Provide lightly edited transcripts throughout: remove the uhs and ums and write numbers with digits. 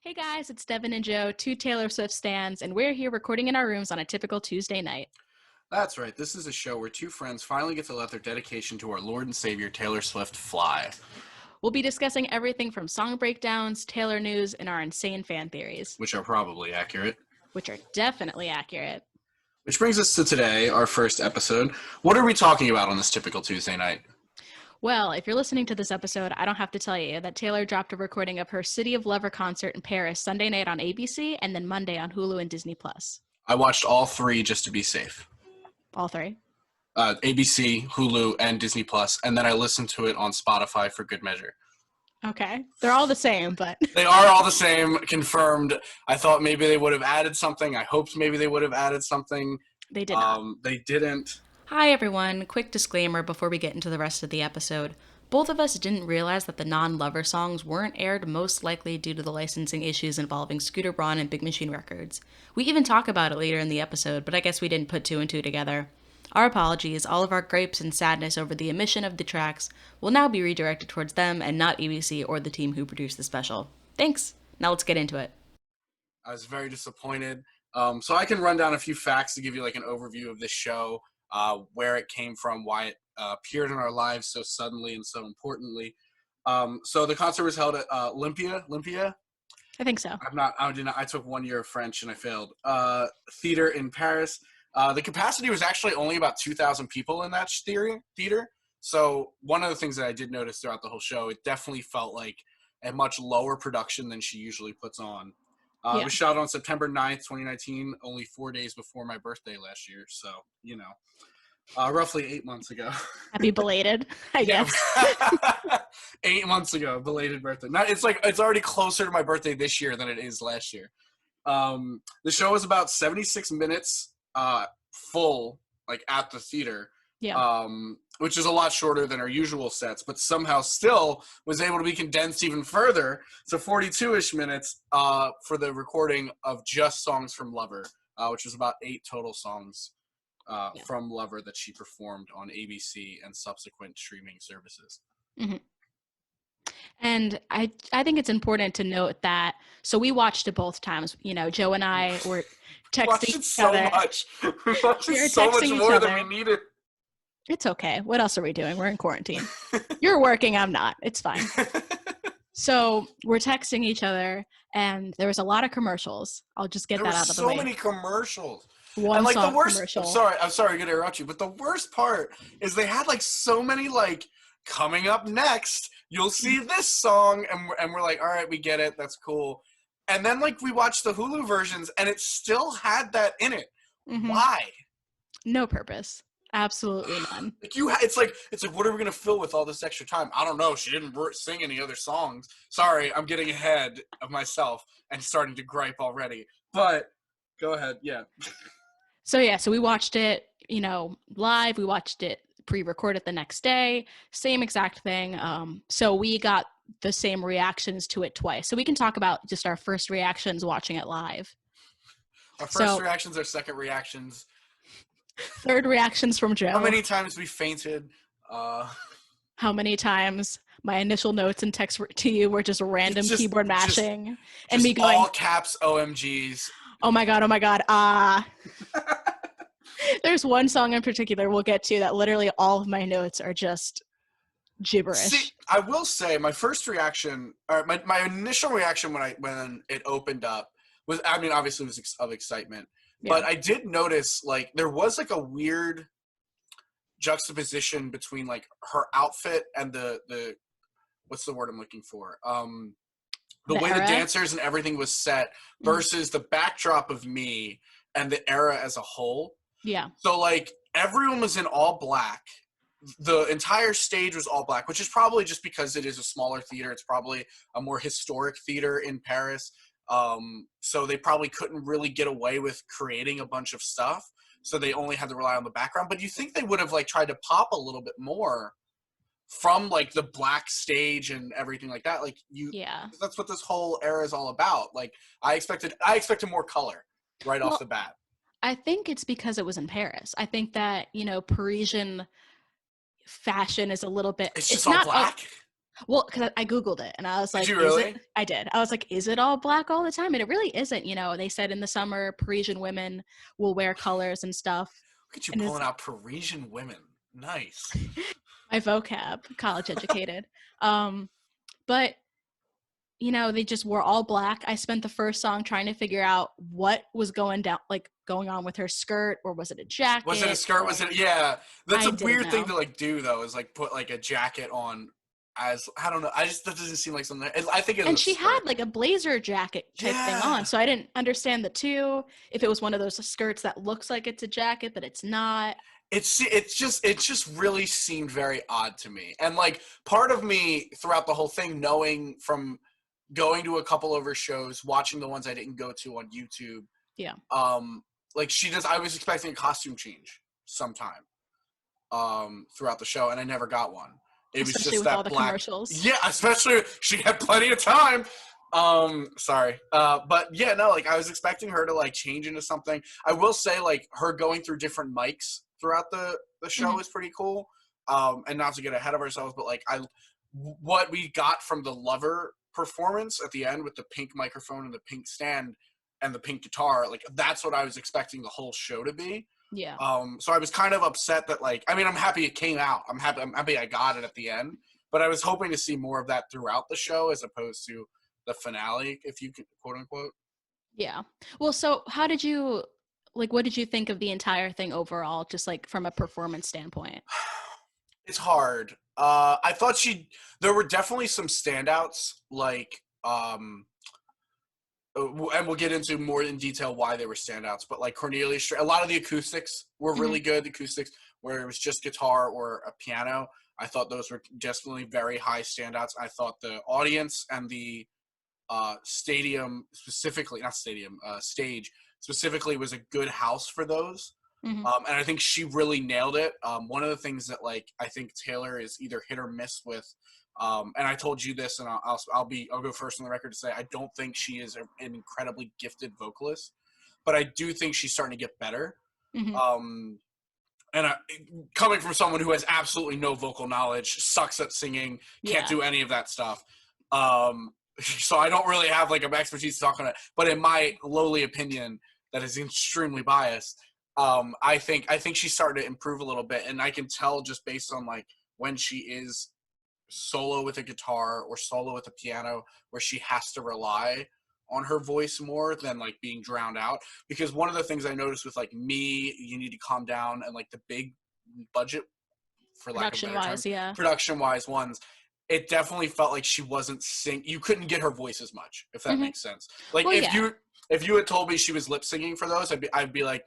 Hey guys, it's Devon and Joe, two Taylor Swift stans, and we're here recording in our rooms on a typical Tuesday night. That's right. This is a show where two friends finally get to let their dedication to our Lord and Savior Taylor Swift fly. We'll be discussing everything from song breakdowns, Taylor news, and our insane fan theories, Which are probably accurate. which are definitely accurate. Which brings us to today, our first episode. What are we talking about on this typical Tuesday night? Well, if you're listening to this episode, I don't have to tell you that Taylor dropped a recording of her City of Lover concert in Paris Sunday night on ABC and then Monday on Hulu and Disney+. I watched all three just to be safe. All three. ABC, Hulu, and Disney Plus, and then I listened to it on Spotify for good measure. Okay. They're all the same, but... They are all the same, confirmed. I thought maybe they would have added something. I hoped maybe they would have added something. They did not. They didn't. Hi everyone, quick disclaimer before we get into the rest of the episode. Both of us didn't realize that the non-Lover songs weren't aired, most likely due to the licensing issues involving Scooter Braun and Big Machine Records. We even talk about it later in the episode, but I guess we didn't put two and two together. Our apologies, all of our gripes and sadness over the omission of the tracks will now be redirected towards them and not ABC or the team who produced the special. Thanks! Now let's get into it. I was very disappointed. So I can run down a few facts to give you like an overview of this show. Where it came from, why it appeared in our lives so suddenly and so importantly. So the concert was held at Olympia. I think so. I took 1 year of French and I failed. Theater in Paris. The capacity was actually only about 2,000 people in that theater. So one of the things that I did notice throughout the whole show, it definitely felt like a much lower production than she usually puts on. It was shot on September 9th, 2019, only 4 days before my birthday last year. So, roughly 8 months ago. Happy belated, I guess. 8 months ago, belated birthday. It's already closer to my birthday this year than it is last year. The show was about 76 minutes full, like at the theater. Yeah. Which is a lot shorter than our usual sets, but somehow still was able to be condensed even further to 42-ish minutes for the recording of just songs from Lover, which was about 8 total songs from Lover that she performed on ABC and subsequent streaming services. Mm-hmm. And I think it's important to note that, so we watched it both times. Joe and I were texting each other. We watched it so much more than we needed. It's okay. What else are we doing? We're in quarantine. You're working. I'm not. It's fine. So we're texting each other, and there was a lot of commercials. I'll just get that out of the way. So many commercials. One and song the worst, commercial. I'm sorry to interrupt you, but the worst part is they had so many coming up next. You'll see this song, and we're like, all right, we get it. That's cool. And then we watched the Hulu versions, and it still had that in it. Mm-hmm. Why? No purpose. Absolutely none. It's like what are we gonna fill with all this extra time? I don't know. She didn't sing any other songs. Sorry, I'm getting ahead of myself and starting to gripe already. But go ahead, yeah. So we watched it, live. We watched it pre-recorded the next day. Same exact thing. So we got the same reactions to it twice. So we can talk about just our first reactions watching it live. Our first reactions, our second reactions. Third reactions from Joe. How many times we fainted? How many times my initial notes and text to you were just random keyboard mashing and me going all caps OMGs. Oh my god. There's one song in particular we'll get to that literally all of my notes are just gibberish. See, I will say my first reaction, or my initial reaction when it opened up was, obviously it was of excitement. Yeah. But I did notice, there was, a weird juxtaposition between, her outfit and the what's the word I'm looking for? The way the dancers and everything was set versus the backdrop of me and the era as a whole. Yeah. So, everyone was in all black. The entire stage was all black, which is probably just because it is a smaller theater. It's probably a more historic theater in Paris. So they probably couldn't really get away with creating a bunch of stuff. So they only had to rely on the background. But you think they would have tried to pop a little bit more from the black stage and everything like that. Yeah. That's what this whole era is all about. I expected more color off the bat. I think it's because it was in Paris. I think that, Parisian fashion is a little bit. It's just all black. Well, because I Googled it and I was Did like, you is it? really? I did. I was like, is it all black all the time? And it really isn't. You know, they said in the summer, Parisian women will wear colors and stuff. Look at you And it's pulling out Parisian women. Nice. my vocab, college educated. Um, but you know, they just were all black. I spent the first song trying to figure out what was going down, like going on with her skirt, or was it a Was it a jacket? skirt? Was Or it? Yeah. That's I a didn't weird thing know. to like do though, is like put like a jacket on as, I don't know. I just, that doesn't seem like something. I think it's And a she had skirt. like a blazer jacket type thing on, Yeah. so I didn't understand the two. If it was one of those skirts that looks like it's a jacket, but it's not. It just really seemed very odd to me. And like part of me throughout the whole thing, knowing from going to a couple of her shows, watching the ones I didn't go to on YouTube, Yeah. like she does, I was expecting a costume change sometime throughout the show, and I never got one. It was Especially just with all that the black. commercials. Yeah, especially she had plenty of time. Sorry. But yeah, no, like I was expecting her to like change into something. I will say like her going through different mics throughout the show Mhm. is pretty cool. And not to get ahead of ourselves, but like what we got from the Lover performance at the end with the pink microphone and the pink stand and the pink guitar, like that's what I was expecting the whole show to be. Yeah. So I was kind of upset that like, I mean, I'm happy it came out. I'm happy I got it at the end, but I was hoping to see more of that throughout the show as opposed to the finale, if you can, quote unquote. Yeah. Well, so how did you like what did you think of the entire thing overall, just like from a performance standpoint? It's hard. I thought there were definitely some standouts, like, and we'll get into more in detail why they were standouts, but like Cornelia Street, a lot of the acoustics were Mhm. really good. The acoustics where it was just guitar or a piano, I thought those were definitely very high standouts. I thought the audience and the stadium specifically, not stadium, stage specifically was a good house for those. Mhm. And I think she really nailed it. One of the things that like I think Taylor is either hit or miss with, and I told you this, and I'll go first on the record to say I don't think she is an incredibly gifted vocalist, but I do think she's starting to get better. Mhm. Um, and coming from someone who has absolutely no vocal knowledge, sucks at singing, can't Yeah. do any of that stuff. So I don't really have like an expertise to talk on it. But in my lowly opinion, that is extremely biased, I think she's starting to improve a little bit, and I can tell just based on like when she is solo with a guitar or solo with a piano, where she has to rely on her voice more than like being drowned out. Because one of the things I noticed with like Me, You Need to Calm Down, and like the big budget, for lack of a Production better term, wise, yeah. production wise ones, it definitely felt like she wasn't you couldn't get her voice as much, if that Mhm. makes sense. Like Well, yeah. if you had told me she was lip singing for those, I'd be like,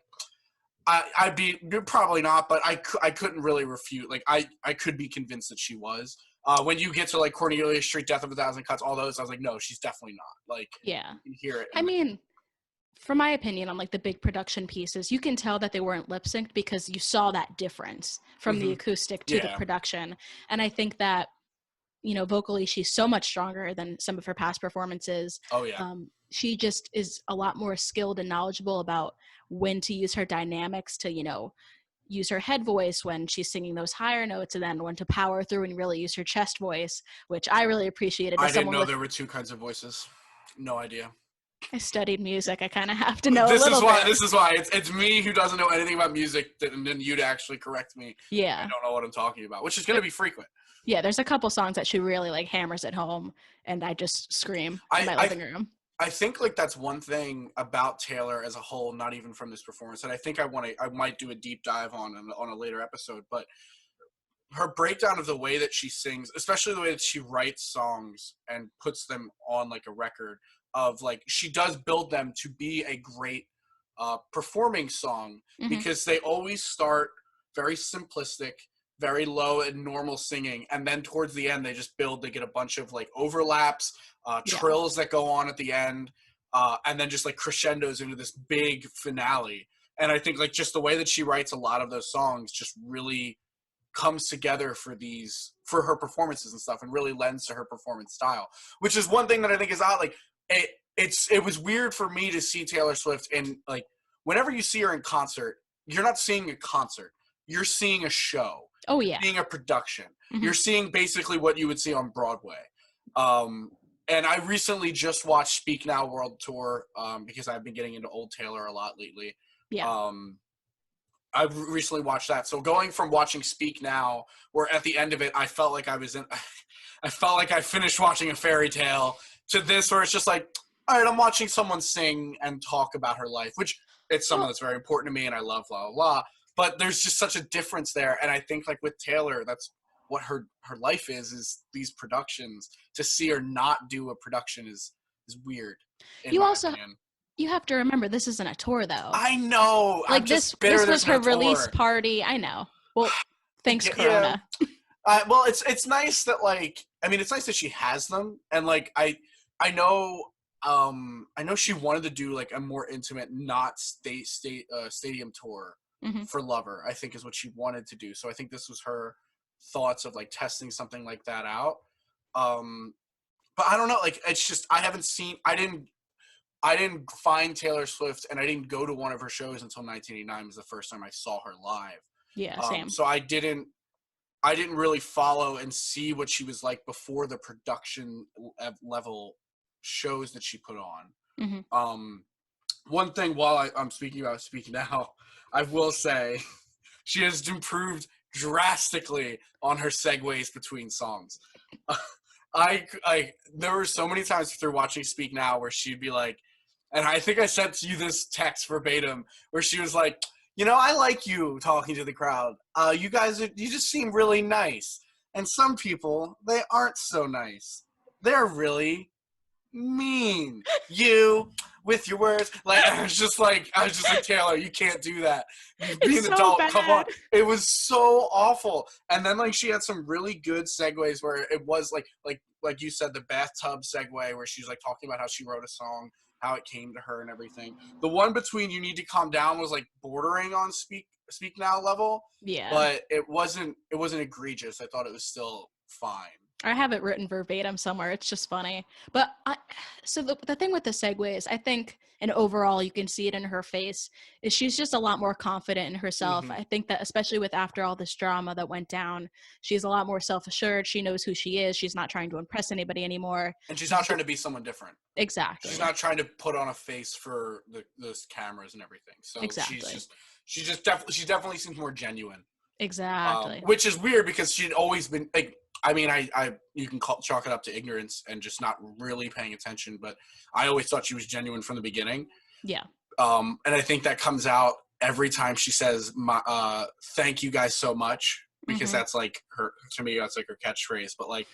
I'd be probably not, but I couldn't really refute. Like I could be convinced that she was. When you get to like Cornelia Street, Death of a Thousand Cuts, all those, I was like, no, she's definitely not. Like Yeah. you can hear it. I mean, from my opinion on like the big production pieces, you can tell that they weren't lip synced because you saw that difference from the Mm-hmm. acoustic to the Yeah. production. And I think that, you know, vocally, she's so much stronger than some of her past performances. Oh yeah. She just is a lot more skilled and knowledgeable about when to use her dynamics to, you know, use her head voice when she's singing those higher notes, and then when to power through and really use her chest voice, which I really appreciated I as didn't someone know with there were two kinds of voices. No idea. I studied music. I kind of have to know a This is little why. bit. This is why it's me who doesn't know anything about music, and then you to actually correct me. I Yeah. don't know what I'm talking about, which is going to be frequent. Yeah, there's a couple songs that she really like hammers at home, and I just scream in I, my I living room. I think like that's one thing about Taylor as a whole, not even from this performance, that I think I might do a deep dive on a later episode. But her breakdown of the way that she sings, especially the way that she writes songs and puts them on like a record, of like she does build them to be a great performing song, Hmm. because they always start very simplistic, very low and normal singing, and then towards the end they just build. They get a bunch of like overlaps, Yeah. trills that go on at the end, and then just like crescendos into this big finale. And I think like just the way that she writes a lot of those songs just really comes together for her performances and stuff, and really lends to her performance style, which is one thing that I think is odd. Like it was weird for me to see Taylor Swift, and like whenever you see her in concert, you're not seeing a concert. you're seeing a show. Oh yeah. You're seeing a production. Mm-hmm. You're seeing basically what you would see on Broadway. And I recently just watched Speak Now World Tour because I've been getting into Old Taylor a lot lately. Yeah. I've recently watched that. So going from watching Speak Now, where at the end of it, I felt like I felt like I finished watching a fairy tale, to this where it's just like, all right, I'm watching someone sing and talk about her life, which it's something that's very important to me and I love, blah, blah, blah. But there's just such a difference there. And I think like with Taylor, that's what her life is these productions. To see her not do a production is weird. You also opinion. You have to remember, this isn't a tour though. I know. Like this was her release party. I know. Well, thanks, Corona. Well, it's nice that like, I mean, it's nice that she has them, and like I know she wanted to do like a more intimate, not stadium tour for Lover. I think is what she wanted to do. So I think this was her thoughts of like testing something like that out. But I don't know. Like it's just I didn't find Taylor Swift, and I didn't go to one of her shows until 1989 was the first time I saw her live. Yeah, same. So I didn't really follow and see what she was like before the production level shows that she put on. One thing while I'm speaking about Speaking Now, I will say she has improved drastically on her segues between songs. There were so many times through watching Speak Now where she'd be like, and I think I sent you this text verbatim where she was like, you know, I like you talking to the crowd. You just seem really nice. And some people, they aren't so nice. They're really mean. You, with your words. Like, I was just like, Taylor, you can't do that. You be an adult, come on. It was so awful. And then, like, she had some really good segues where it was, like you said, the bathtub segue where she's, like, talking about how she wrote a song, how it came to her and everything. The one between You Need to Calm Down was, like, bordering on Speak Now level. Yeah. But it wasn't egregious. I thought it was still fine. I have it written verbatim somewhere. It's just funny. But so the thing with the segues, I think, and overall you can see it in her face, is she's just a lot more confident in herself. I think that especially with after all this drama that went down, she's a lot more self-assured. She knows who she is. She's not trying to impress anybody anymore. And she's not trying to be someone different. Exactly. She's not trying to put on a face for those cameras and everything. So exactly. she definitely seems more genuine. Exactly. Which is weird because she'd always been like, I mean, you can chalk it up to ignorance and just not really paying attention, but I always thought she was genuine from the beginning. Yeah. And I think that comes out every time she says, thank you guys so much, because that's like to me, that's like her catchphrase. But like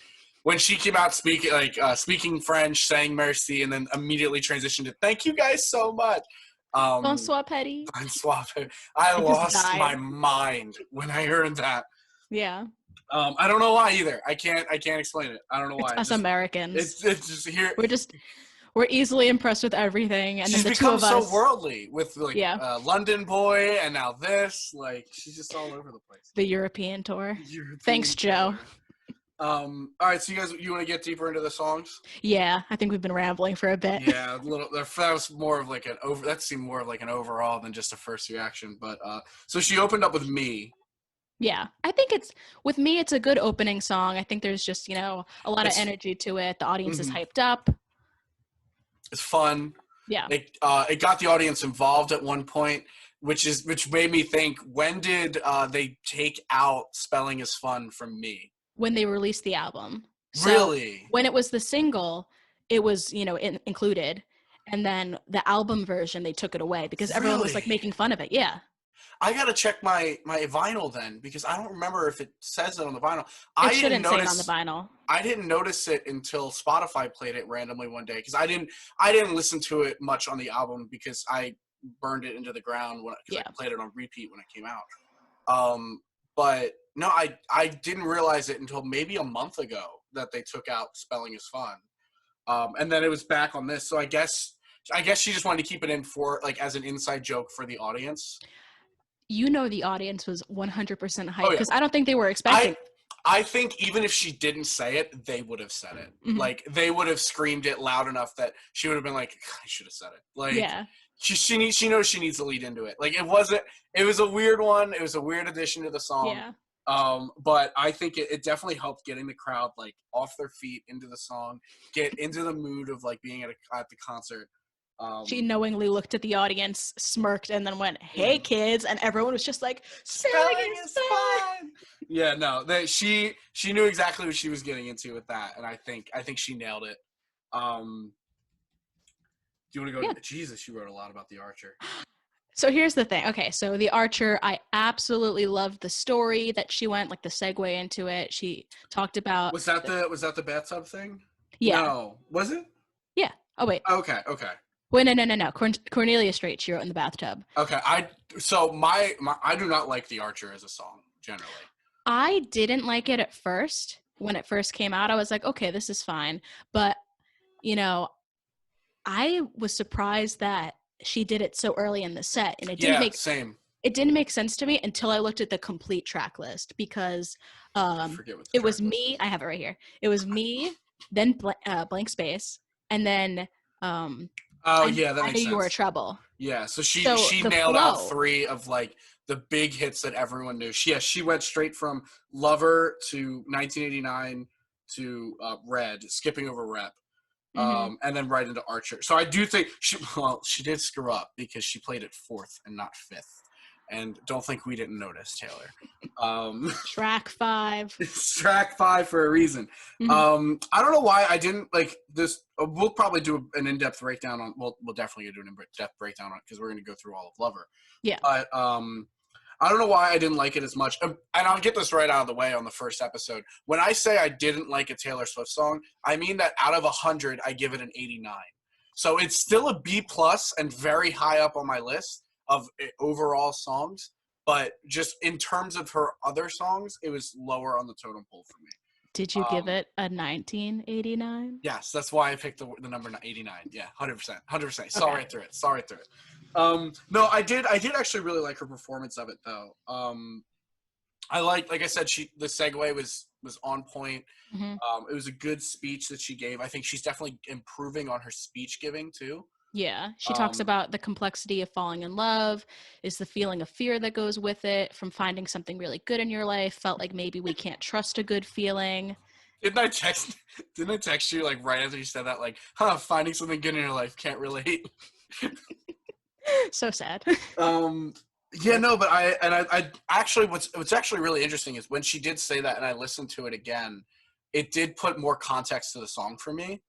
when she came out speaking French, saying merci, and then immediately transitioned to thank you guys so much. Bonsoir, Petty. Bonsoir, Petty. I lost my mind when I heard that. Yeah. I don't know why either. I can't explain it. I don't know why. It's us Americans. It's just here. We're easily impressed with everything, and she's then the two of us. So worldly with like London Boy, and now this. Like she's just all over the place. The European tour. Thanks, Joe. All right, so you want to get deeper into the songs? Yeah, I think we've been rambling for a bit. Yeah, that was more of like that seemed more of like an overall than just a first reaction. But so she opened up with Me. Yeah, I think it's a good opening song. I think there's just, a lot of energy to it. The audience is hyped up. It's fun. Yeah. It got the audience involved at one point, which made me think, when did they take out Spelling is Fun from Me? When they released the album. So really? When it was the single, it was, included. And then the album version, they took it away because everyone was like making fun of it. Yeah. I gotta check my vinyl then, because I don't remember if it says it on the vinyl. It shouldn't say it on the vinyl. I didn't notice it until Spotify played it randomly one day, because I didn't listen to it much on the album because I burned it into the ground because I played it on repeat when it came out. But no, I didn't realize it until maybe a month ago that they took out Spelling is Fun, and then it was back on this. So I guess she just wanted to keep it in for like as an inside joke for the audience. The audience was 100% hyped because I don't think they were expecting. I think even if she didn't say it, they would have said it. Like they would have screamed it loud enough that she would have been like, I should have said it. Like, she knows she needs to lead into it. Like, it was a weird one. It was a weird addition to the song. Yeah. But I think it definitely helped getting the crowd like off their feet into the song, get into the mood of like being at the concert. She knowingly looked at the audience, smirked, and then went, "Hey, kids," and everyone was just like, "Spelling is fine." Yeah, no, she knew exactly what she was getting into with that, and I think she nailed it. Do you want to go? Yeah. Jesus, she wrote a lot about the Archer. So here's the thing. Okay, so the Archer, I absolutely loved the story that she went, like the segue into it. She talked about. Was that the bathtub thing? Yeah. No, was it? Yeah. Oh wait. Okay. Wait, no. Cornelia Street, she wrote in the bathtub. Okay, I do not like The Archer as a song, generally. I didn't like it at first. When it first came out, I was like, okay, this is fine. But, I was surprised that she did it so early in the set. And it didn't make sense to me until I looked at the complete track list because it was me. I have it right here. It was me, then blank space, and then that makes sense. You Were Trouble. Yeah, so she nailed out 3 of like the big hits that everyone knew. She went straight from Lover to 1989 to Red, skipping over Rep, and then right into Archer. So I do think she did screw up because she played it 4th and not 5th. And don't think we didn't notice, Taylor. Track 5. It's track 5 for a reason. I don't know why I didn't like this. We'll probably do an in-depth breakdown on. We'll definitely do an in-depth breakdown on it because we're going to go through all of Lover. Yeah. But I don't know why I didn't like it as much. And I'll get this right out of the way on the first episode. When I say I didn't like a Taylor Swift song, I mean that out of 100, I give it an 89. So it's still a B+ and very high up on my list of overall songs, but just in terms of her other songs, it was lower on the totem pole for me. Did you give it a 1989? Yes, that's why I picked the number 89. Yeah, 100%. Saw right through it. No, I did actually really like her performance of it though. I like I said, the segue was on point. It was a good speech that she gave. I think she's definitely improving on her speech giving too. Yeah, she talks about the complexity of falling in love, is the feeling of fear that goes with it, from finding something really good in your life, felt like maybe we can't trust a good feeling. Didn't I text you like right after you said that, like, finding something good in your life, can't relate. So sad. Yeah, no, but I actually, what's actually really interesting is when she did say that and I listened to it again, it did put more context to the song for me.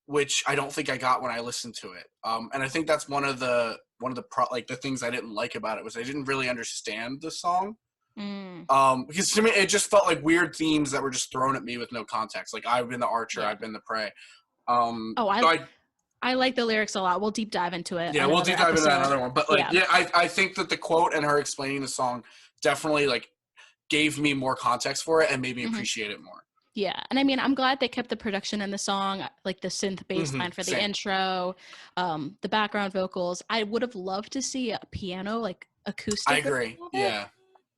Which I don't think I got when I listened to it. And I think that's one of the the things I didn't like about it was I didn't really understand the song. Because to me, it just felt like weird themes that were just thrown at me with no context. Like, I've been the Archer, I've been the prey. I like the lyrics a lot. We'll deep dive into it. Yeah, we'll deep dive into that another one. But I think that the quote and her explaining the song definitely like gave me more context for it and made me appreciate it more. Yeah, and I mean, I'm glad they kept the production in the song, like the synth bass line for the intro, the background vocals. I would have loved to see a piano, like acoustic. I agree. Yeah.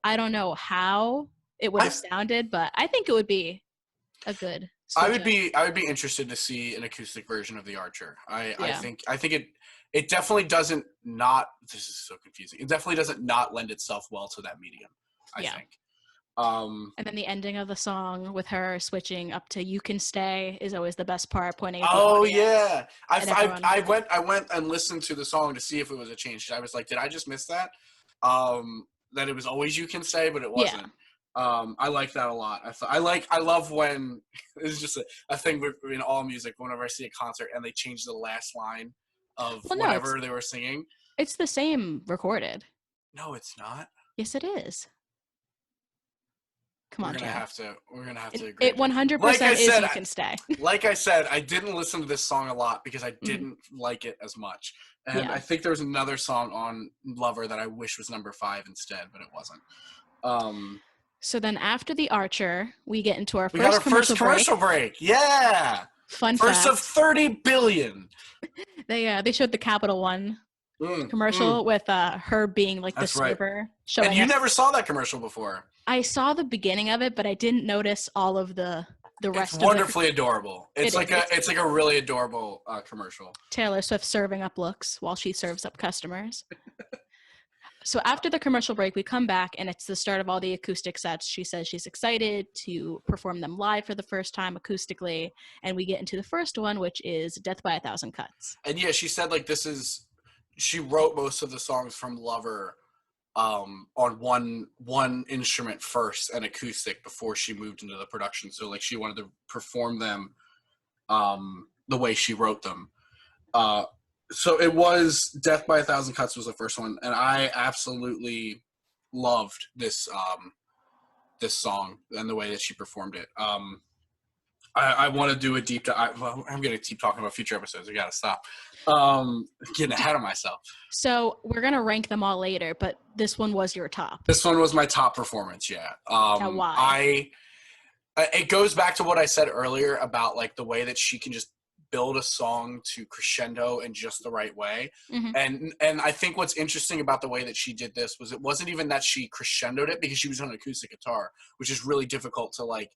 I don't know how it would have sounded, but I think it would be a good. I would be interested to see an acoustic version of the Archer. I think it definitely doesn't not. This is so confusing. It definitely doesn't not lend itself well to that medium. I think. And then the ending of the song with her switching up to "You Can Stay" is always the best part. Pointing. Yeah, I went and listened to the song to see if it was a change. I was like, did I just miss that? That it was always "You Can Stay," but it wasn't. Yeah. I like that a lot. I love when it's just a thing in all music. Whenever I see a concert and they change the last line of whatever they were singing, it's the same recorded. No, it's not. Yes, it is. Come on, we're gonna have to agree. It 100% is "You Can Stay." Like I said, I didn't listen to this song a lot because I didn't like it as much. And I think there was another song on Lover that I wish was number 5 instead, but it wasn't. So then after the Archer, we get into our first commercial break. Yeah. Fun first fact. Of 30 billion. They showed the Capital One commercial with her being like the server. And you never saw that commercial before. I saw the beginning of it, but I didn't notice all of the the It's rest wonderfully adorable. It's like is. a really adorable commercial. Taylor Swift serving up looks while she serves up customers. So after the commercial break, we come back and it's the start of all the acoustic sets. She says she's excited to perform them live for the first time acoustically. And we get into the first one, which is Death by a Thousand Cuts. And yeah, she said like she wrote most of the songs from Lover on one instrument first, an acoustic, before she moved into the production. So like she wanted to perform them the way she wrote them. So it was Death by a Thousand Cuts was the first one, and I absolutely loved this this song and the way that she performed it. I want to do a deep dive. Well, I'm going to keep talking about future episodes. I got to stop. Getting ahead of myself. So we're going to rank them all later, but this one was your top. This one was my top performance, yeah. Now why? It goes back to what I said earlier about like the way that she can just build a song to crescendo in just the right way. Mm-hmm. And I think what's interesting about the way that she did this was it wasn't even that she crescendoed it because she was on an acoustic guitar, which is really difficult to like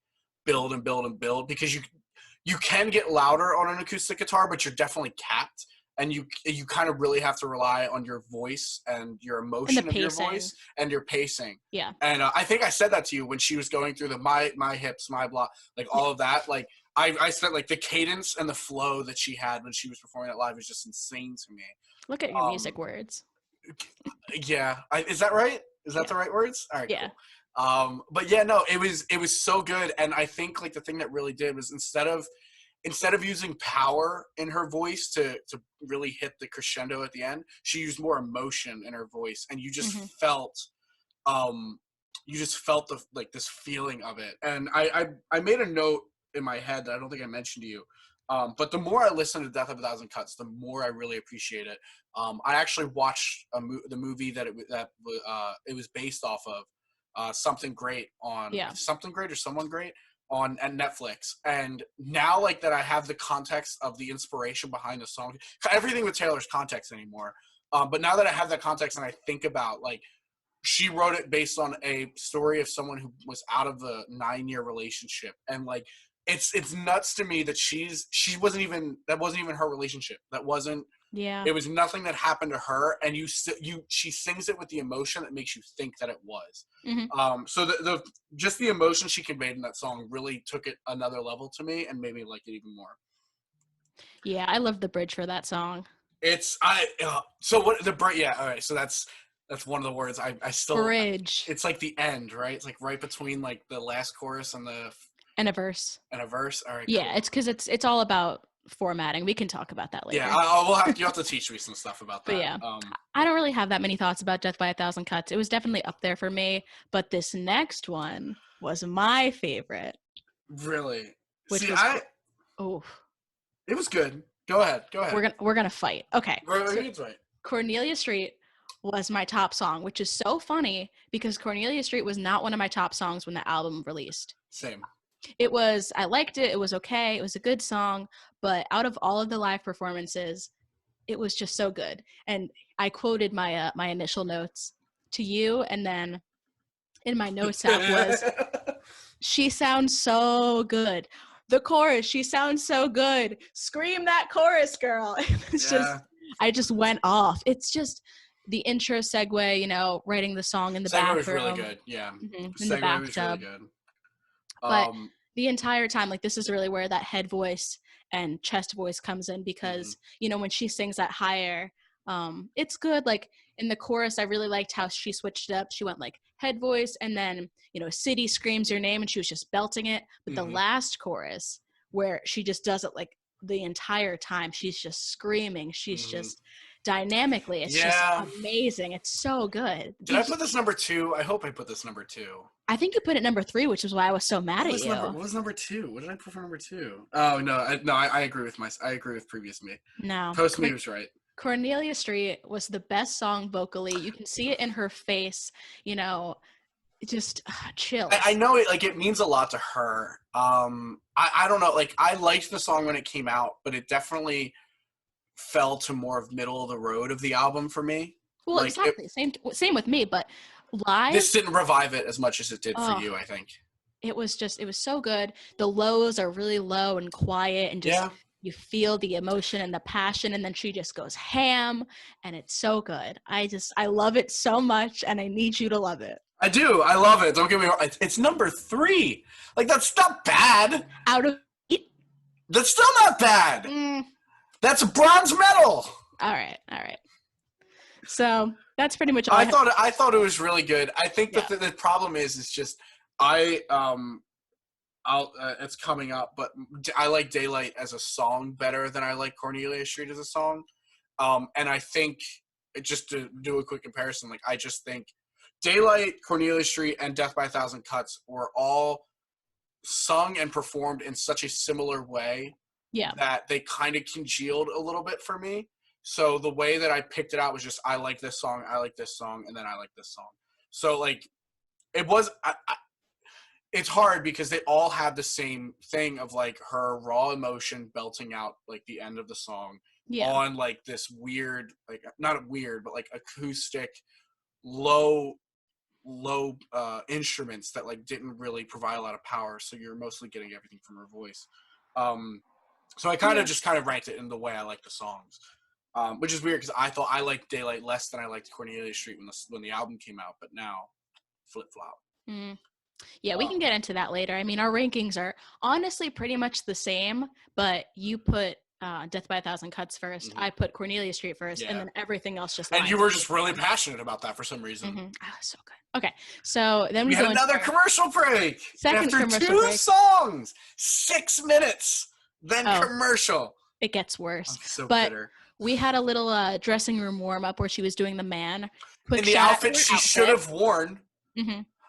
build and build and build because you can get louder on an acoustic guitar, but you're definitely capped. And you kind of really have to rely on your voice and your emotion of your voice and your pacing. Yeah. And I think I said that to you when she was going through the my hips, my blah, like all of that. Like I spent like the cadence and the flow that she had when she was performing it live was just insane to me. Look at your music words. Yeah. Is that right? Is that the right words? All right. Yeah. Cool. But yeah, no, it was so good. And I think like the thing that really did was instead of using power in her voice to really hit the crescendo at the end, she used more emotion in her voice, and you just felt the like this feeling of it. And I made a note in my head that I don't think I mentioned to you, but the more I listen to Death of a Thousand Cuts, the more I really appreciate it. I actually watched the movie that it was based off of, Something Great on Something Great or Someone Great on Netflix. And now like that I have the context of the inspiration behind the song, everything with Taylor's context anymore. But now that I have that context and I think about like she wrote it based on a story of someone who was out of a 9-year relationship, and like it's nuts to me that that wasn't even her relationship. That wasn't. Yeah. It was nothing that happened to her, and she sings it with the emotion that makes you think that it was. Mm-hmm. So just the emotion she conveyed in that song really took it another level to me and made me like it even more. Yeah, I love the bridge for that song. So what the bridge? Yeah, all right. So that's one of the words I still bridge. It's like the end, right? It's like right between like the last chorus and a verse. And a verse. All right. Yeah, cool. it's because it's all about formatting. We can talk about that later. Yeah, you have to teach me some stuff about that. But yeah, I don't really have that many thoughts about Death by a Thousand Cuts. It was definitely up there for me, but this next one was my favorite. Really? Which was it was good. Go ahead. We're gonna fight. Okay. So Cornelia Street was my top song, which is so funny because Cornelia Street was not one of my top songs when the album released. Same. I liked it. It was okay. It was a good song, but out of all of the live performances, it was just so good. And I quoted my my initial notes to you, and then in my notes app was, "She sounds so good. The chorus, she sounds so good. Scream that chorus, girl." I just went off. It's just the intro segue, writing the song in the bathroom. Was really good. Yeah. Mm-hmm, in the bathtub. Was really good. But the entire time, like, this is really where that head voice and chest voice comes in because, when she sings that higher, it's good. Like, in the chorus, I really liked how she switched it up. She went, like, head voice, and then, City screams your name, and she was just belting it. But the last chorus, where she just does it, like, the entire time, she's just screaming. She's just dynamically. It's just amazing. It's so good. Did I put this number 2? I hope I put this number 2. I think you put it number 3, which is why I was so mad at you. What was number 2? What did I put for number 2? Oh no, I agree with I agree with previous me. No, post me was right. Cornelia Street was the best song vocally. You can see it in her face. Just chill. I know it. Like, it means a lot to her. I don't know. Like, I liked the song when it came out, but it definitely fell to more of middle of the road of the album for me. Well, like, exactly. Same with me, but live. This didn't revive it as much as it did for you, I think. it was so good. The lows are really low and quiet, and just you feel the emotion and the passion, and then she just goes ham, and it's so good. I love it so much, and I need you to love it. I do. I love it. Don't get me wrong. It's number 3. Like, that's not bad. Out of 8? That's still not bad. That's a bronze medal. All right. So that's pretty much all I thought it was really good. I think that the problem is just it's coming up, but I like Daylight as a song better than I like Cornelia Street as a song. And I think, just to do a quick comparison, like, I just think Daylight, Cornelia Street, and Death by a Thousand Cuts were all sung and performed in such a similar way that they kind of congealed a little bit for me. So the way that I picked it out was just, I like this song, and then I like this song. So, like, it was it's hard because they all have the same thing of, like, her raw emotion belting out, like, the end of the song on, like, this weird, like, not weird, but, like, acoustic low instruments that, like, didn't really provide a lot of power, so you're mostly getting everything from her voice. So I kind of ranked it in the way I like the songs, which is weird because I thought I liked Daylight less than I liked Cornelia Street when the album came out, but now flip-flop. Yeah, we can get into that later. I mean, our rankings are honestly pretty much the same, but you put Death by a Thousand Cuts first. I put Cornelia Street first, and then everything else just. And you were just really passionate about that for some reason. Oh, so good. Okay, so then we had another commercial break. Second after commercial 2 break. songs, 6 minutes, then commercial. It gets worse. I'm so but bitter. We had a little dressing room warm up where she was doing the man. In the outfit she should have worn.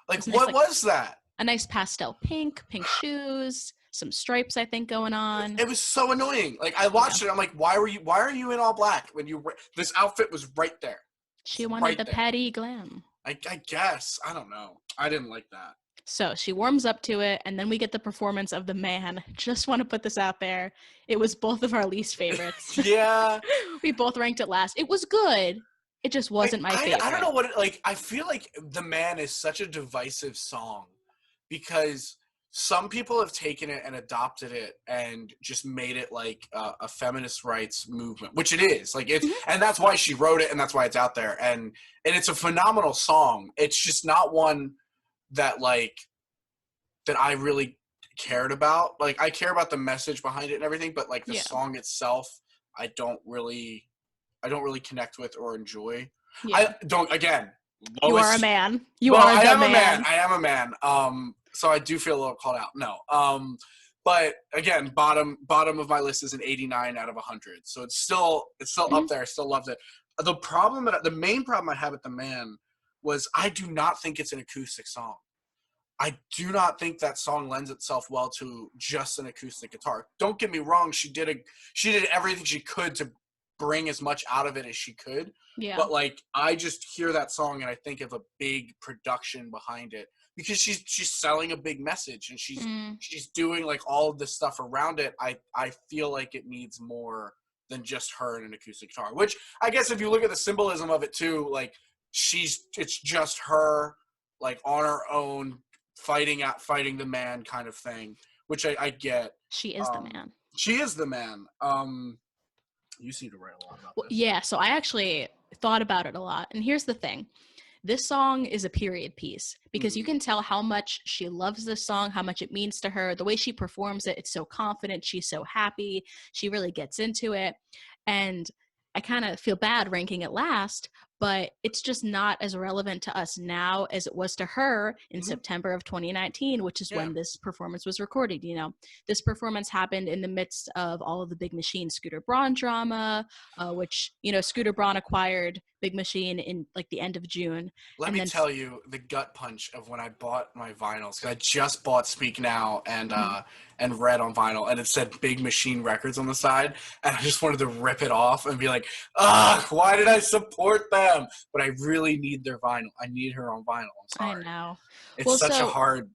Like, what was that? A nice pastel pink shoes, some stripes, I think, going on. It was so annoying. Like, I watched it. I'm like, why are you in all black when this outfit was right there? She wanted the Patty glam. I guess. I don't know. I didn't like that. So she warms up to it, and then we get the performance of the man. Just want to put this out there. It was both of our least favorites. Yeah. We both ranked it last. It was good. It just wasn't my favorite. I don't know what I feel like The Man is such a divisive song because some people have taken it and adopted it and just made it like a feminist rights movement, which it is. Like, it's and that's why she wrote it, and that's why it's out there. And it's a phenomenal song. It's just not one that I really cared about. Like, I care about the message behind it and everything, but like the song itself, I don't really connect with or enjoy. I don't. Again, you are a man. I am a man. So I do feel a little called out. No. But again, bottom of my list is an 89 out of 100. So it's still up there. I still loved it. The main problem I have with The Man was I do not think it's an acoustic song. I do not think that song lends itself well to just an acoustic guitar. Don't get me wrong, she did everything she could to bring as much out of it as she could. Yeah. But like, I just hear that song and I think of a big production behind it because she's selling a big message and she's doing like all of this stuff around it. I feel like it needs more than just her and an acoustic guitar, which I guess if you look at the symbolism of it too, like it's just her like on her own fighting the man kind of thing, which I get. She is the man. She is the man. You seem to write a lot about this. Yeah, so I actually thought about it a lot. And here's the thing. This song is a period piece because you can tell how much she loves this song, how much it means to her. The way she performs it, it's so confident. She's so happy. She really gets into it. And I kind of feel bad ranking it last, but it's just not as relevant to us now as it was to her in September of 2019, which is when this performance was recorded. You know, this performance happened in the midst of all of the Big Machine Scooter Braun drama, which, you know, Scooter Braun acquired Big Machine in like the end of June. Let me tell you the gut punch of when I bought my vinyls, because I just bought Speak Now and Red on vinyl, and it said Big Machine Records on the side, and I just wanted to rip it off and be like, ugh, why did I support them? But I really need their vinyl. I need her on vinyl. I'm sorry. I know. It's such a hard...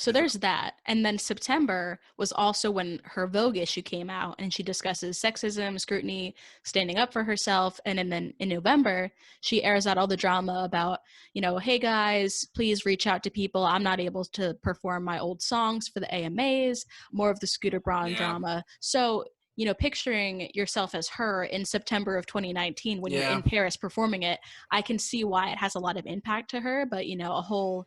So there's that. And then September was also when her Vogue issue came out, and she discusses sexism, scrutiny, standing up for herself. And then in November, she airs out all the drama about, hey guys, please reach out to people. I'm not able to perform my old songs for the AMAs, more of the Scooter Braun drama. So, picturing yourself as her in September of 2019 when you're in Paris performing it, I can see why it has a lot of impact to her. But, a whole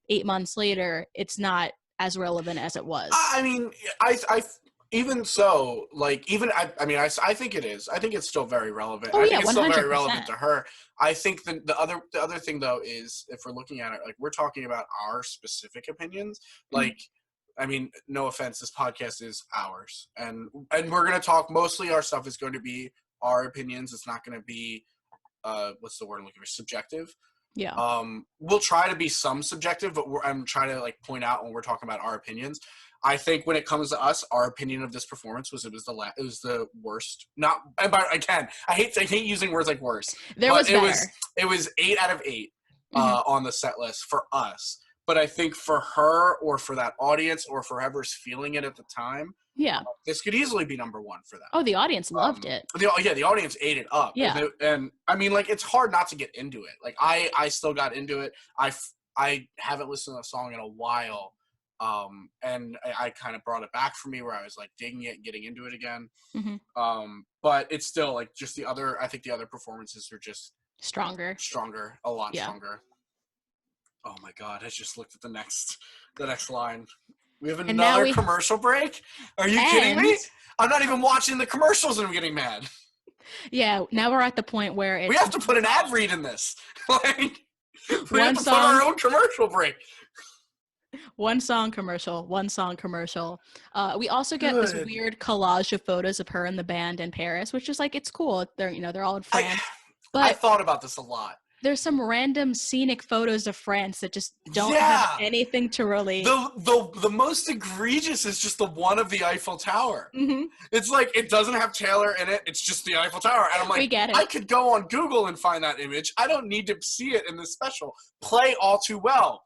8 months later, it's not as relevant as it was. I mean, I even so, like, I think it is. I think it's still very relevant. I think it's 100%. still very relevant to her. I think the other thing though is, if we're looking at it, like, we're talking about our specific opinions. Like, I mean, no offense, this podcast is ours, and we're gonna talk. Mostly, our stuff is going to be our opinions. It's not going to be what's the word I'm looking for? Subjective. Yeah. We'll try to be some subjective, but I'm trying to, like, point out when we're talking about our opinions. I think when it comes to us, our opinion of this performance was it was the worst. Not, and again, I hate using words like worst. It was 8 out of 8 on the set list for us. But I think for her, or for that audience, or for whoever's feeling it at the time, this could easily be number 1 for them. Oh, the audience loved it. The audience ate it up. Yeah. And I mean, like, it's hard not to get into it. Like, I still got into it. I haven't listened to a song in a while. And I kind of brought it back for me, where I was, like, digging it and getting into it again. But it's still, like, just I think the other performances are just stronger, a lot stronger. Oh my God, I just looked at the next line. We have another commercial break? Are you kidding me? I'm not even watching the commercials and I'm getting mad. Yeah, now we're at the point where we have to put an ad read in this. Like, we have to put our own commercial break. One song commercial. We also get this weird collage of photos of her and the band in Paris, which is, like, it's cool. They're all in France. But I thought about this a lot. There's some random scenic photos of France that just don't have anything to relate. The most egregious is just the one of the Eiffel Tower. It's like, it doesn't have Taylor in it. It's just the Eiffel Tower. And I'm like, we get it. I could go on Google and find that image. I don't need to see it in the special. Play All Too Well.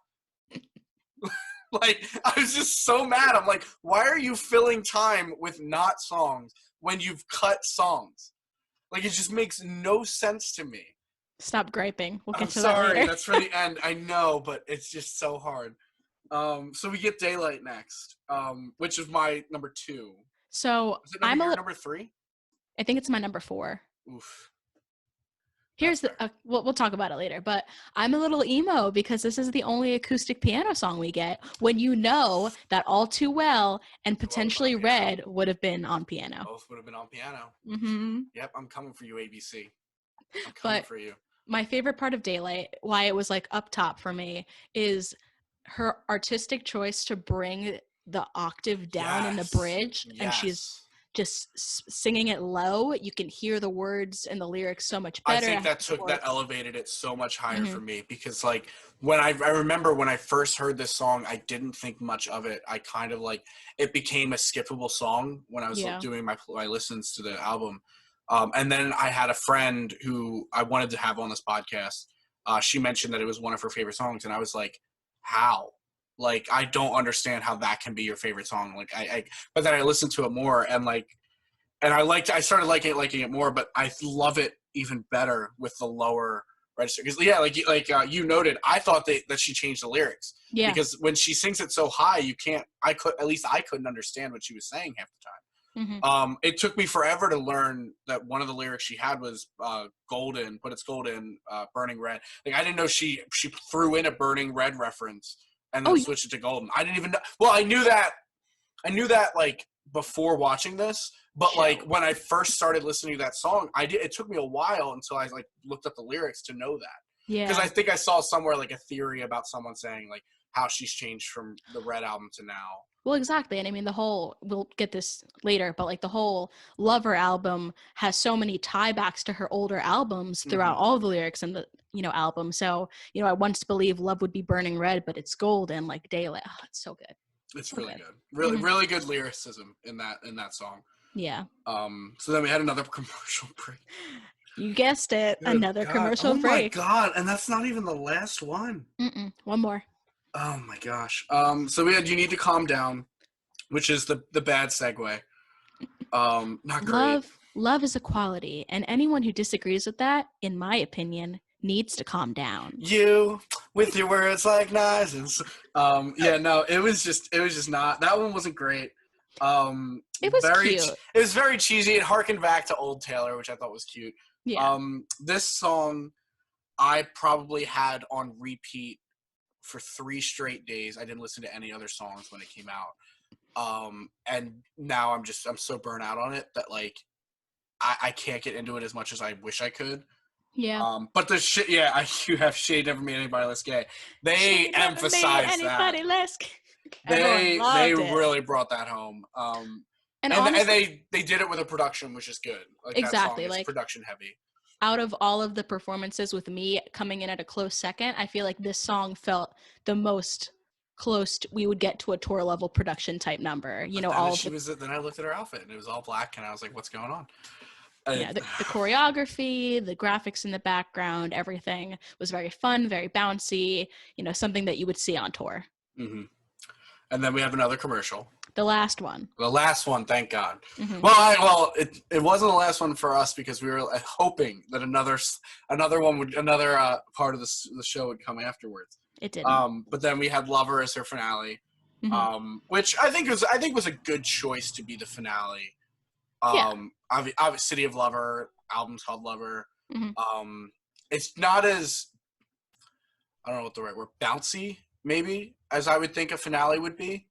Like, I was just so mad. I'm like, why are you filling time with not songs when you've cut songs? Like, it just makes no sense to me. Stop griping. We'll get to that later. Sorry, that's for the end. I know, but it's just so hard. So we get Daylight next, which is my number 2. So I'm number 3. I think it's my number 4. Oof. Here's we'll talk about it later, but I'm a little emo because this is the only acoustic piano song we get, when you know that All Too Well and potentially Red would have been on piano. Both would have been on piano. Yep, I'm coming for you, ABC. I'm coming for you. My favorite part of Daylight, why it was, like, up top for me, is her artistic choice to bring the octave down in the bridge, and she's just singing it low. You can hear the words and the lyrics so much better. I think that elevated it so much higher for me, because, like, when I remember when I first heard this song, I didn't think much of it. I kind of, like, it became a skippable song when I was doing my listens to the album. And then I had a friend who I wanted to have on this podcast. She mentioned that it was one of her favorite songs, and I was like, how? Like, I don't understand how that can be your favorite song. Like, but then I listened to it more, and, like, and I started liking it more, but I love it even better with the lower register. Because, you noted, I thought that she changed the lyrics. Yeah. Because when she sings it so high, I couldn't understand what she was saying half the time. It took me forever to learn that one of the lyrics she had was golden, but it's golden, burning red. Like, I didn't know she threw in a burning red reference and then switched it to golden. I didn't even know. Well, I knew that like before watching this, but like when I first started listening to that song, it took me a while until I, like, looked up the lyrics to know that. Yeah. Because I think I saw somewhere, like, a theory about someone saying, like, how she's changed from the Red album to now. Well, exactly. And I mean, we'll get this later, but, like, the whole Lover album has so many tiebacks to her older albums throughout all the lyrics in the, album. So, I once believed love would be burning red, but it's golden, like Daylight. Oh, it's so good. It's so really good. Really, really good lyricism in that song. Yeah. So then we had another commercial break. You guessed it. Another commercial break. Oh my God. And that's not even the last one. One more. Oh my gosh. So we had "You Need to Calm Down," which is the bad segue. Not great. Love is a quality, and anyone who disagrees with that, in my opinion, needs to calm down. You with your words like knives and yeah, no, it was just not. That one wasn't great. It was cute. It was very cheesy. It harkened back to Old Taylor, which I thought was cute. Yeah. This song I probably had on repeat for 3 straight days. I didn't listen to any other songs when it came out. And now I'm so burnt out on it that like I can't get into it as much as I wish I could. Yeah. But the shit, yeah, you have "Shade Never Made Anybody Less Gay." They emphasized that. They really brought that home. And honestly, they did it with a production, which is good. Like, exactly, that song is like production heavy. Out of all of the performances, with me coming in at a close second, I feel like this song felt the most close we would get to a tour level production type number. You know, then I looked at her outfit and it was all black, and I was like, "What's going on?" Yeah, the choreography, the graphics in the background, everything was very fun, very bouncy. You know, something that you would see on tour. Mm-hmm. And then we have another commercial. The last one. The last one, thank God. Mm-hmm. Well, it wasn't the last one for us because we were hoping that another part of the show would come afterwards. It didn't. But then we had "Lover" as her finale, which I think was a good choice to be the finale. City of Lover, album's called Lover. Mm-hmm. It's not as, I don't know what the right word, bouncy maybe as I would think a finale would be.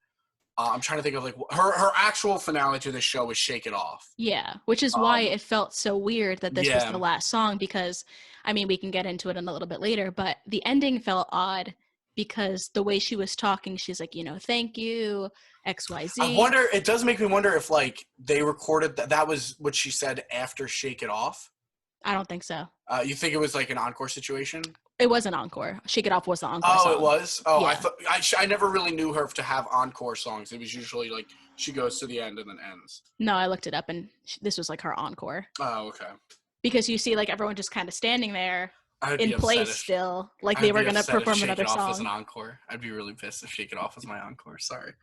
I'm trying to think of like her actual finale to the show was "Shake It Off." Yeah, which is why it felt so weird that this was the last song, because I mean we can get into it in a little bit later, but the ending felt odd because the way she was talking, she's like, you know, thank you, XYZ. I wonder, it does make me wonder if like they recorded that was what she said after "Shake It Off." I don't think so. You think it was like an encore situation? It was an encore. "Shake It Off" was the encore song. It was? Oh, yeah. I thought I never really knew her to have encore songs. It was usually like she goes to the end and then ends. No, I looked it up and this was like her encore. Oh, okay. Because you see like everyone just kind of standing there in place still, like they were going to perform another song. As an encore. I'd be really pissed if "Shake It Off" was my encore. Sorry.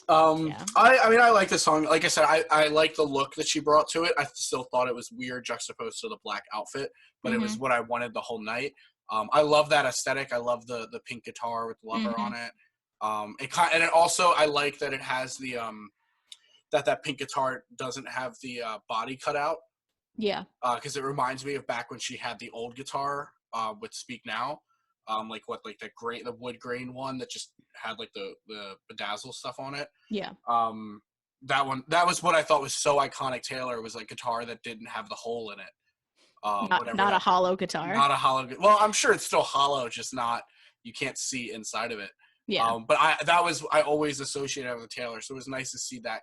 I like this song. Like I said, I like the look that she brought to it. I still thought it was weird juxtaposed to the black outfit, but it was what I wanted the whole night. I love that aesthetic. I love the pink guitar with Lover on it. And it also, I like that it has the that pink guitar doesn't have the body cut out. Yeah. Because it reminds me of back when she had the old guitar with "Speak Now." The wood grain one that just had like the bedazzle stuff on it. Yeah. That was what I thought was so iconic. Taylor was like guitar that didn't have the hole in it. Not a hollow guitar. Not a hollow. Well, I'm sure it's still hollow, just not, you can't see inside of it. Yeah. But I always associated it with Taylor, so it was nice to see that,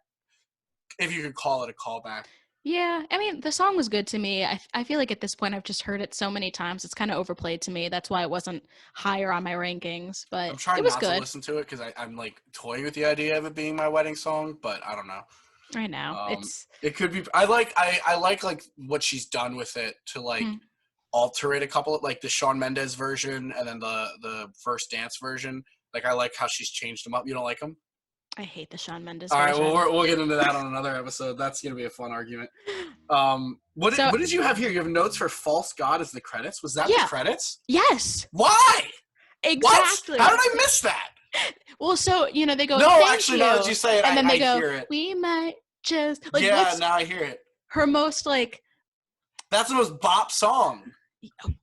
if you could call it a callback. Yeah, I mean, the song was good to me. I feel like at this point I've just heard it so many times. It's kind of overplayed to me. That's why it wasn't higher on my rankings, but I'm trying it was not good. to listen to it because I'm like toying with the idea of it being my wedding song, but I don't know. I know. It could be. I like what she's done with it to like alter it a couple, like the Shawn Mendes version and then the First Dance version. Like I like how she's changed them up. You don't like them? I hate the Shawn Mendes version. All right, well, we'll get into that on another episode. That's going to be a fun argument. What did you have here? You have notes for "False God" as the credits? Was that the credits? Yes. Why? Exactly. What? How did I miss that? Well, so, you know, they go, no, actually, now that you say it, and then they go, hear it. We might just... Like, now I hear it. Her most, like... That's the most bop song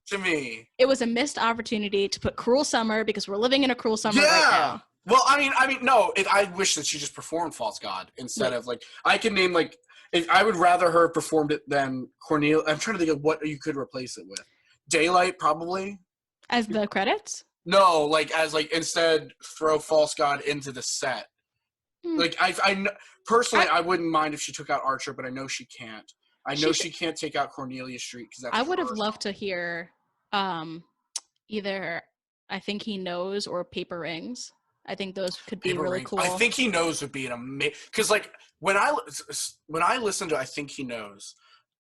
to me. It was a missed opportunity to put "Cruel Summer" because we're living in a cruel summer right now. Well, I mean, no. I wish that she just performed "False God" instead of like. I can name like. I would rather her have performed it than Cornelia. I'm trying to think of what you could replace it with. "Daylight" probably. As the credits? No, like as like instead throw "False God" into the set. Like I personally I wouldn't mind if she took out Archer, but I know she can't. I know she can't take out Cornelia Street because that's. I would have loved to hear, either "I Think He Knows" or "Paper Rings." I think those could be really cool. I Think He Knows would be an amazing, because like when I listen to "I Think He Knows,"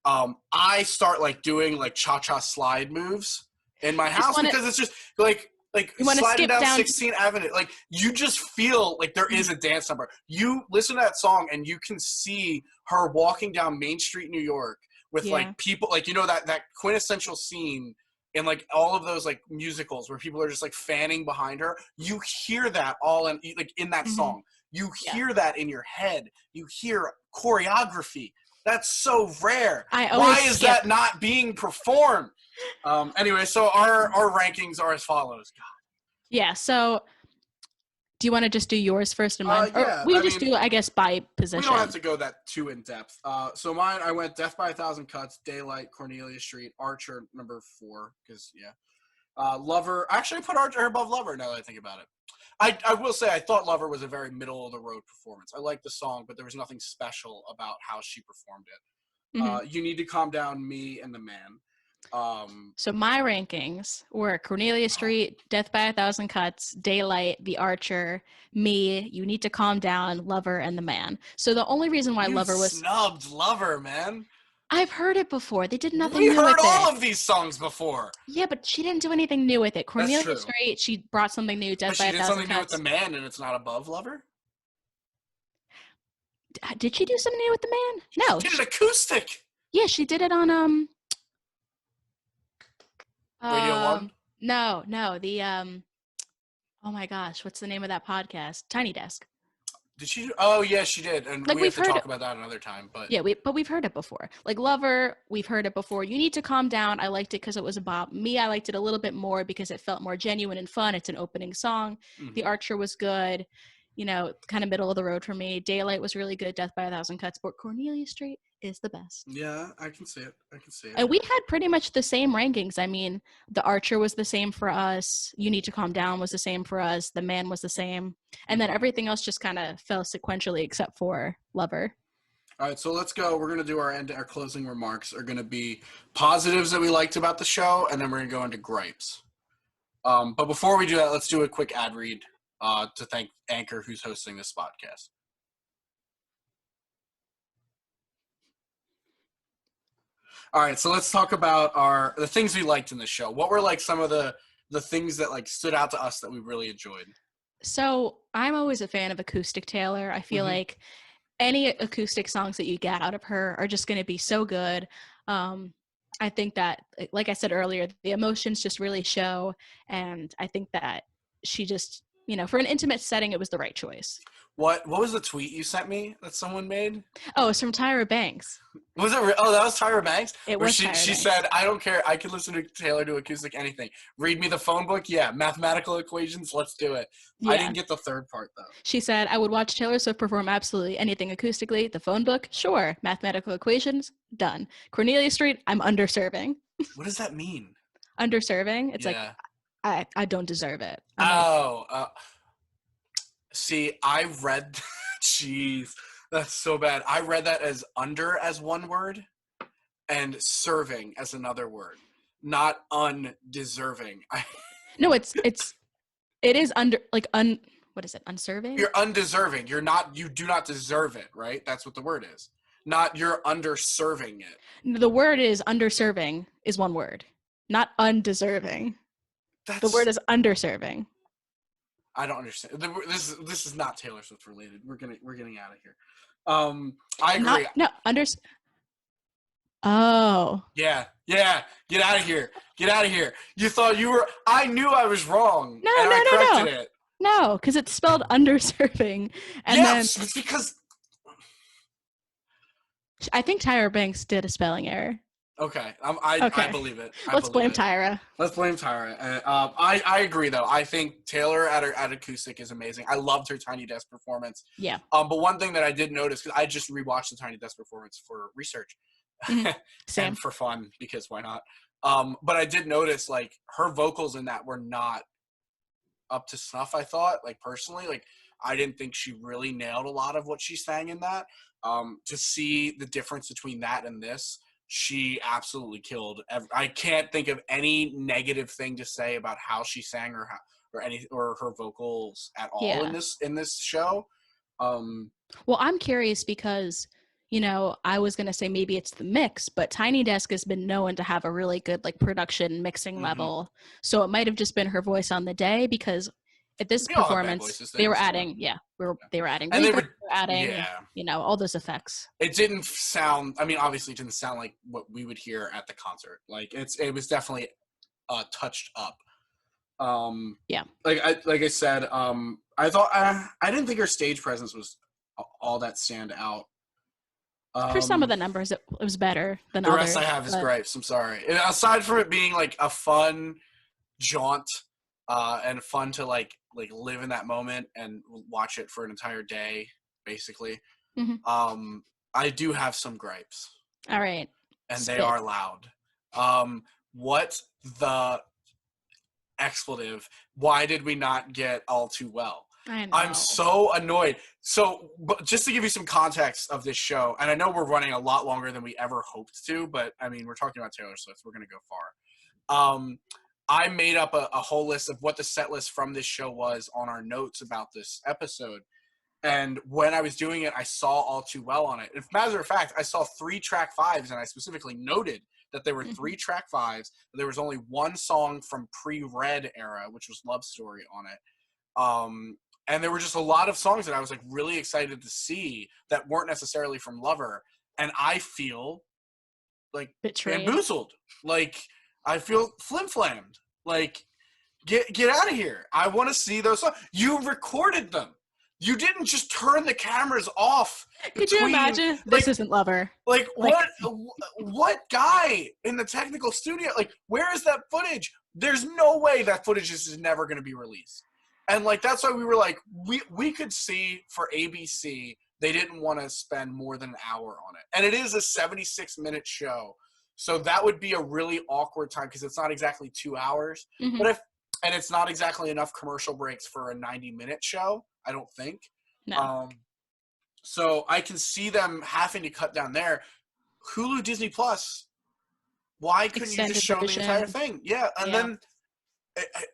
I start like doing like cha-cha slide moves in my house because it's just like like You want to sliding skip down down 16th Avenue. Like you just feel like there is a dance number. You listen to that song and you can see her walking down Main Street, New York, with like people, like that quintessential scene in like all of those like musicals where people are just like fanning behind her. You hear that all in like in that song. You hear that in your head. You hear choreography. That's so rare. Why is that not being performed? Anyway, so our rankings are as follows. God. Yeah, so do you want to just do yours first and mine? Yeah, or we can just do, I guess, by position. We don't have to go that too in depth. So mine, I went Death by a Thousand Cuts, Daylight, Cornelia Street, Archer, number 4, because, Lover. Actually, I put Archer above Lover now that I think about it. I will say I thought Lover was a very middle-of-the-road performance. I liked the song, but there was nothing special about how she performed it. You Need to Calm Down, Me, and The Man. So my rankings were Cornelia Street, Death by a Thousand Cuts, Daylight, The Archer, Me, You Need to Calm Down, Lover, and The Man. So the only reason why Lover was snubbed Lover, man. I've heard it before. They did nothing new with it. We heard all of these songs before. Yeah, but she didn't do anything new with it. Cornelia Street, she brought something new. Death by a Thousand Cuts. She did something new with The Man, and it's not above Lover? Did she do something new with The Man? No. She did an acoustic. Yeah, she did it on Radio 1? No, the oh my gosh, what's the name of that podcast? Tiny Desk. Did she? Oh yeah, she did, and like we have to talk about that another time. But yeah, we've heard it before. Like Lover, we've heard it before. You Need to Calm Down. I liked it because it was about me. I liked it a little bit more because it felt more genuine and fun. It's an opening song. The Archer was good. Kind of middle of the road for me. Daylight was really good. Death by a Thousand Cuts. But Cornelia Street is the best. Yeah, I can see it. And we had pretty much the same rankings. I mean, The Archer was the same for us. You Need to Calm Down was the same for us. The Man was the same. And then everything else just kind of fell sequentially except for Lover. All right, so let's go. We're going to do our closing remarks are going to be positives that we liked about the show, and then we're going to go into gripes. But before we do that, let's do a quick ad read to thank Anchor, who's hosting this podcast. All right, so let's talk about the things we liked in the show. What were like some of the things that like stood out to us that we really enjoyed? So I'm always a fan of acoustic Taylor. I feel like any acoustic songs that you get out of her are just going to be so good. I think that, like I said earlier, the emotions just really show, and I think that she just, for an intimate setting, it was the right choice. What was the tweet you sent me that someone made? Oh, it's from Tyra Banks. Was it? Oh, that was Tyra Banks? It was Tyra She Banks. said, I don't care. I can listen to Taylor do acoustic anything. Read me the phone book? Yeah. Mathematical equations? Let's do it. Yeah. I didn't get the third part, though. She said, I would watch Taylor Swift perform absolutely anything acoustically. The phone book? Sure. Mathematical equations? Done. Cornelia Street? I'm underserving. What does that mean? Underserving? It's like, I don't deserve it. See, I read, jeez, that's so bad. I read that as under as one word and serving as another word, not undeserving. No, it is under, like, what is it, unserving? You're undeserving. You do not deserve it, right? That's what the word is. Not you're underserving it. The word is underserving is one word, not undeserving. The word is underserving. I don't understand. This is not Taylor Swift related. We're getting out of here. I agree. Oh. Yeah. Get out of here. You thought you were. I knew I was wrong. I corrected it. No, because it's spelled underserving. And yes, it's because I think Tyra Banks did a spelling error. Okay, I believe it. Let's blame Tyra. I agree, though. I think Taylor at acoustic is amazing. I loved her Tiny Desk performance. Yeah. But one thing that I did notice, because I just rewatched the Tiny Desk performance for research. Same. And for fun, because why not? But I did notice, like, her vocals in that were not up to snuff, I thought. Like, personally, like, I didn't think she really nailed a lot of what she sang in that. To see the difference between that and this, she absolutely killed. I can't think of any negative thing to say about how she sang or her vocals at all in this show. Well, I'm curious because, I was going to say maybe it's the mix, but Tiny Desk has been known to have a really good like production mixing level. So it might have just been her voice on the day, because at this We all have bad performance voices they were days. adding, they were adding And reverb, they were, they were adding, yeah. all those effects. It didn't sound, I mean, obviously it didn't sound like what we would hear at the concert. Like it was definitely touched up. Yeah. Like I said, I thought I didn't think her stage presence was all that stand out. For some of the numbers, it was better than others. The rest I have is gripes. I'm sorry. And aside from it being like a fun jaunt, and fun to like live in that moment and watch it for an entire day, basically. I do have some gripes. All right. And they are loud. What the expletive? Why did we not get All Too Well? I know. I'm so annoyed. So, but just to give you some context of this show, and I know we're running a lot longer than we ever hoped to, but I mean, we're talking about Taylor Swift. We're going to go far. I made up a whole list of what the set list from this show was on our notes about this episode. And when I was doing it, I saw All Too Well on it. As a matter of fact, I saw 3 track 5s, and I specifically noted that there were 3 track 5s. But there was only one song from pre-Red era, which was Love Story, on it. And there were just a lot of songs that I was like really excited to see that weren't necessarily from Lover. And I feel like betrayed, bamboozled. Like I feel flim-flammed. Like get out of here. I want to see those songs. You recorded them. You didn't just turn the cameras off. Could you imagine? This isn't Lover. Like what guy in the technical studio? Like, where is that footage? There's no way that footage is never going to be released. And like that's why we were like, we could see for ABC they didn't want to spend more than an hour on it, and it is a 76-minute show, so that would be a really awkward time because it's not exactly 2 hours, but and it's not exactly enough commercial breaks for a 90-minute show. I don't think. No. So I can see them having to cut down there. Hulu, Disney Plus. Why couldn't you just show the entire thing? Yeah, and then.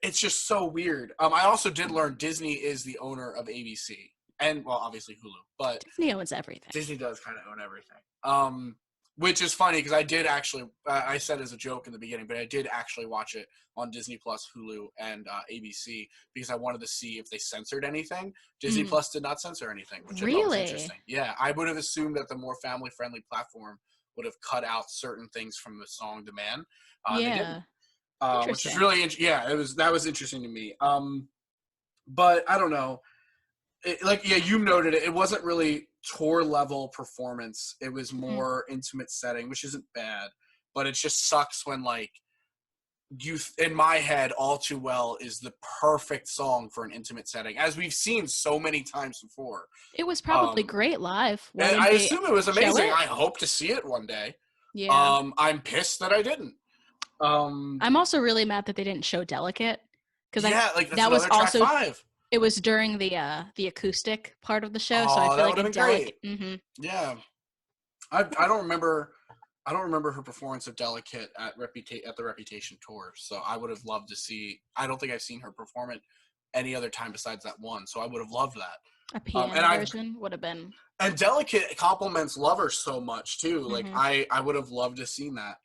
It's just so weird. I also did learn Disney is the owner of ABC. And, well, obviously Hulu. But Disney owns everything. Disney does kind of own everything. Which is funny because I did actually, I said as a joke in the beginning, but I did actually watch it on Disney Plus, Hulu, and ABC because I wanted to see if they censored anything. Disney Plus did not censor anything, which I thought was interesting. Yeah, I would have assumed that the more family-friendly platform would have cut out certain things from the song Demand. They didn't. Which is really that was interesting to me. But I don't know. You noted it. It wasn't really tour level performance. It was more intimate setting, which isn't bad. But it just sucks when like in my head, All Too Well is the perfect song for an intimate setting, as we've seen so many times before. It was probably great live. And I assume it was amazing. I hope to see it one day. Yeah. I'm pissed that I didn't. I'm also really mad that they didn't show Delicate, because that was also track 5. It was during the acoustic part of the show, so I feel like in Delicate. Yeah, I don't remember her performance of Delicate at the Reputation tour, so I would have loved to see. I don't think I've seen her perform it any other time besides that one, so I would have loved that. A piano version would have been. And Delicate compliments Lover so much too. Like I would have loved to have seen that.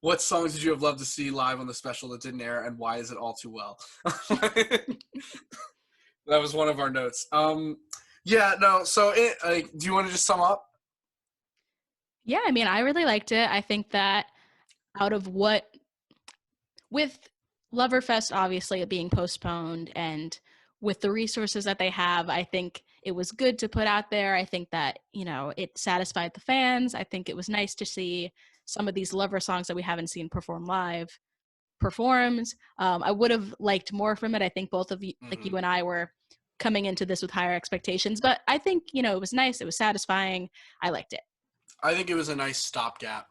What songs did you have loved to see live on the special that didn't air, and why is it All Too Well? That was one of our notes. So do you want to just sum up? Yeah, I mean, I really liked it. I think that with Loverfest obviously being postponed and with the resources that they have, I think it was good to put out there. I think that, it satisfied the fans. I think it was nice to see some of these Lover songs that we haven't seen performed. I would have liked more from it. I think both of you, like you and I, were coming into this with higher expectations, but I think, it was nice. It was satisfying. I liked it. I think it was a nice stopgap.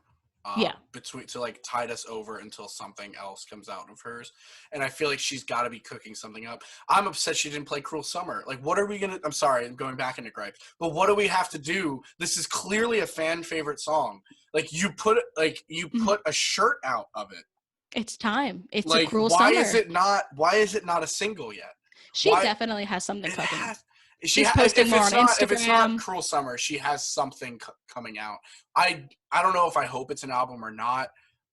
To like tide us over until something else comes out of hers. And I feel like she's got to be cooking something up. I'm upset she didn't play Cruel Summer. Like, what are we going to, I'm sorry, I'm going back into gripes, but what do we have to do? This is clearly a fan favorite song. Like you put a shirt out of it. It's time. It's like, a Cruel Summer. Why is it not a single yet? She definitely has something cooking. She's posting more on Instagram. If it's not Cruel Summer, she has something coming out. I don't know if I hope it's an album or not.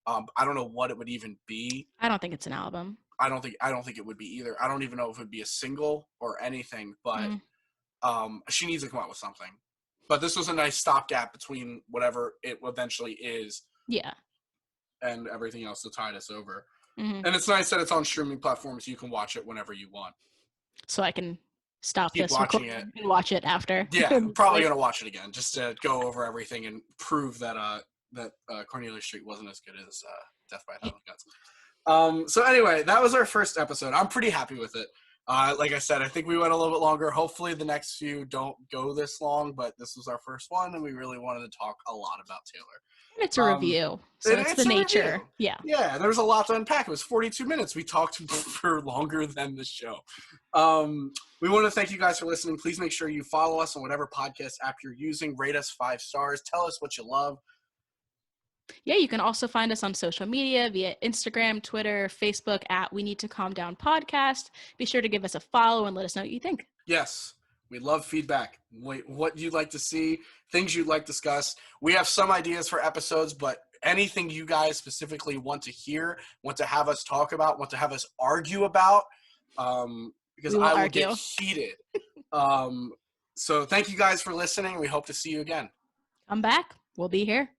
I don't know what it would even be. I don't think it's an album. I don't think it would be either. I don't even know if it would be a single or anything, but she needs to come out with something. But this was a nice stopgap between whatever it eventually is. Yeah. And everything else to tide us over. Mm-hmm. And it's nice that it's on streaming platforms. You can watch it whenever you want. So I can keep this watching it and watch it after. Yeah, I'm probably going to watch it again just to go over everything and prove that Cornelia Street wasn't as good as Death by a Thousand Cuts. So anyway, that was our first episode. I'm pretty happy with it. Like I said, I think we went a little bit longer. Hopefully the next few don't go this long, but this was our first one, and we really wanted to talk a lot about Taylor. And it's a review, so it's the nature. Review. Yeah, there was a lot to unpack. It was 42 minutes. We talked for longer than the show. We want to thank you guys for listening. Please make sure you follow us on whatever podcast app you're using. Rate us 5 stars. Tell us what you love. Yeah, you can also find us on social media via Instagram, Twitter, Facebook at We Need to Calm Down Podcast. Be sure to give us a follow and let us know what you think. Yes, we love feedback. What you'd like to see, things you'd like to discuss. We have some ideas for episodes, but anything you guys specifically want to hear, want to have us talk about, want to have us argue about, because I will get heated. So thank you guys for listening. We hope to see you again. Come back. We'll be here.